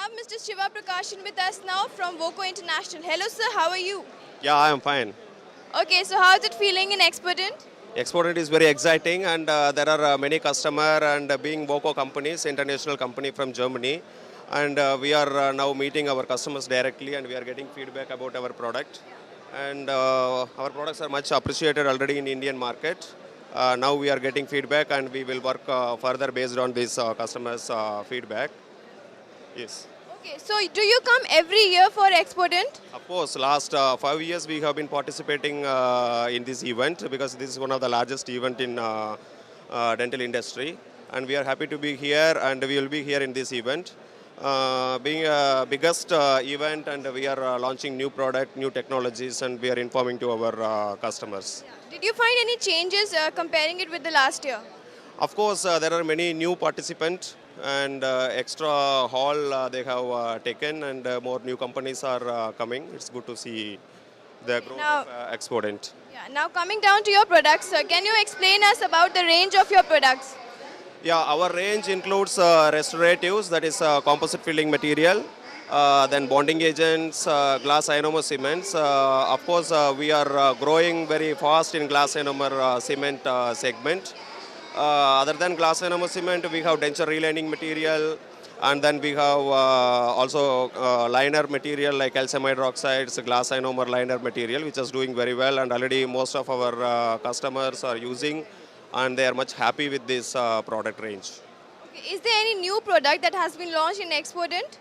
have Mr. Shiva Prakashan with us now from Voco International. Hello sir, how are you? Yeah, I am fine. Okay, so how is it feeling in Expodent? Exported is very exciting, and there are many customer and being Voco companies, international company from Germany, and we are now meeting our customers directly, and we are getting feedback about our product, and our products are much appreciated already in Indian market. Now we are getting feedback, and we will work further based on this customers' feedback. Yes. Okay, so do you come every year for Expodent? Of course, last 5 years we have been participating in this event because this is one of the largest event in dental industry, and we are happy to be here, and we will be here in this event. Being a biggest event, and we are launching new product, new technologies, and we are informing to our customers. Did you find any changes comparing it with the last year? Of course, there are many new participants and extra hall they have taken, and more new companies are coming. It's good to see the growth Now, of Exponent. yeah, now coming down to your products, sir, can you explain us about the range of your products? Yeah, our range includes restoratives, that is composite filling material, then bonding agents, glass ionomer cements. Of course, we are growing very fast in glass ionomer cement segment. Other than glass ionomer cement, we have denture relining material, and then we have also liner material like calcium hydroxides, glass ionomer liner material, which is doing very well, and already most of our customers are using, and they are much happy with this product range. Okay, is there any new product that has been launched in Expodent?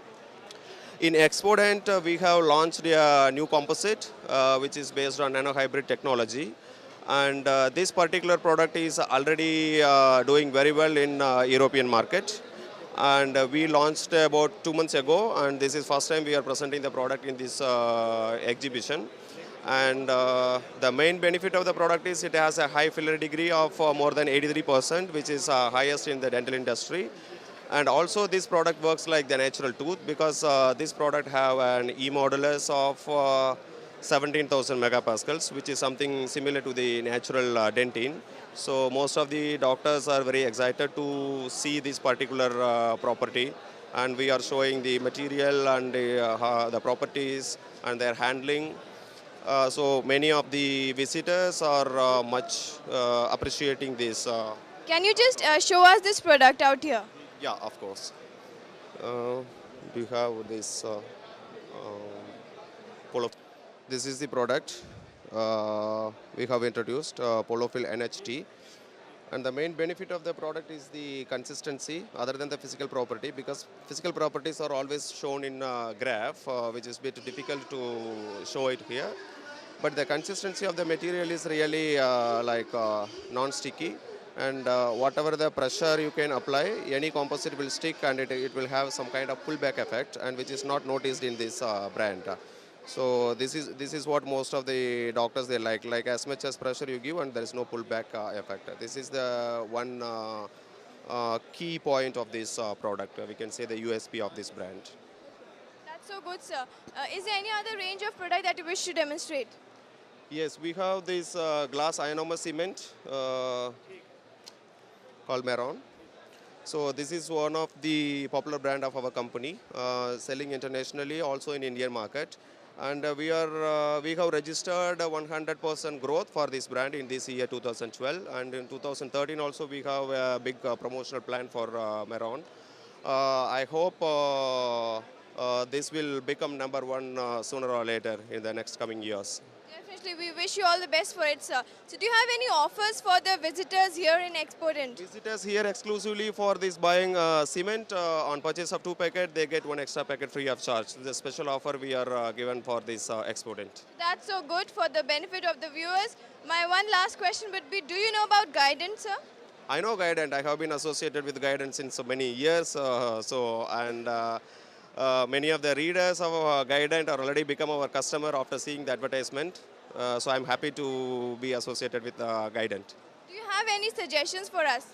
In Exponent, we have launched a new composite, which is based on nanohybrid technology. And this particular product is already doing very well in European market. And we launched about 2 months ago, and this is first time we are presenting the product in this exhibition. And the main benefit of the product is it has a high filler degree of more than 83%, which is highest in the dental industry. And also this product works like the natural tooth because this product have an E-modulus of 17,000 megapascals, which is something similar to the natural dentine. So most of the doctors are very excited to see this particular property, and we are showing the material and the properties and their handling. So many of the visitors are much appreciating this. Can you just show us this product out here? Yeah, of course. We have this Polo. This is the product we have introduced, Polofil NHT. And the main benefit of the product is the consistency other than the physical property, because physical properties are always shown in graph, which is a bit difficult to show it here. But the consistency of the material is really non-sticky, and whatever the pressure you can apply, any composite will stick, and it will have some kind of pullback effect, and which is not noticed in this brand. So this is what most of the doctors they like as much as pressure you give, and there is no pullback effect. This is the one key point of this product. We can say the USP of this brand. That's so good, sir. Is there any other range of product that you wish to demonstrate? Yes, we have this glass ionomer cement called Maron. So this is one of the popular brand of our company, selling internationally, also in Indian market. And we have registered 100% growth for this brand in this year 2012, and in 2013 also we have a big promotional plan for Maron. I hope this will become number one sooner or later in the next coming years. Definitely, we wish you all the best for it, sir. So do you have any offers for the visitors here in Expodent? Visitors here exclusively for this buying cement, on purchase of 2 packets, they get 1 extra packet free of charge. This is a special offer we are given for this Expodent. That's so good for the benefit of the viewers. My one last question would be, do you know about Guidance, sir? I know Guidant. I have been associated with Guidant since so many years. Many of the readers of Guidant are already become our customer after seeing the advertisement. So I'm happy to be associated with Guidant. Do you have any suggestions for us?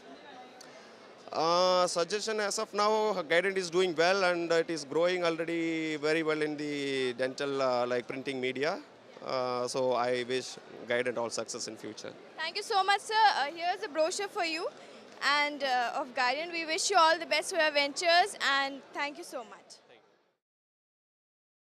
Suggestion as of now, Guidant is doing well, and it is growing already very well in the dental like printing media. So I wish Guidant all success in future. Thank you so much, sir. Here's a brochure for you and of Guidant. We wish you all the best for your ventures, and thank you so much.